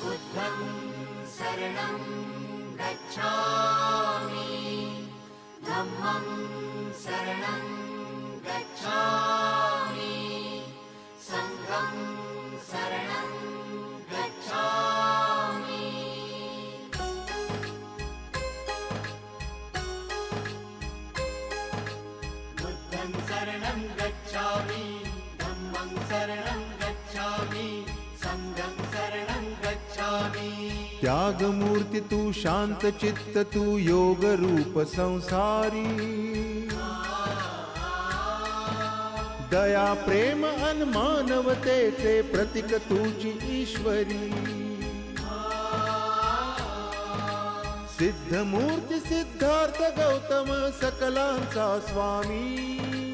बुद्धं शरणं गच्छामि धम्मं शरणं गच्छामि संघं शरणं गच्छामि बुद्धं शरणं गच्छामि धम्मं शरणं गच्छामि संघं शरणं गच्छामि। त्यागमूर्ती तू शांत चित्त तू योग रूप संसारी दया प्रेम अन मानवतेचे प्रतीक तुझी ईश्वरी सिद्धमूर्ती सिद्धार्थ गौतम सकलांचा स्वामी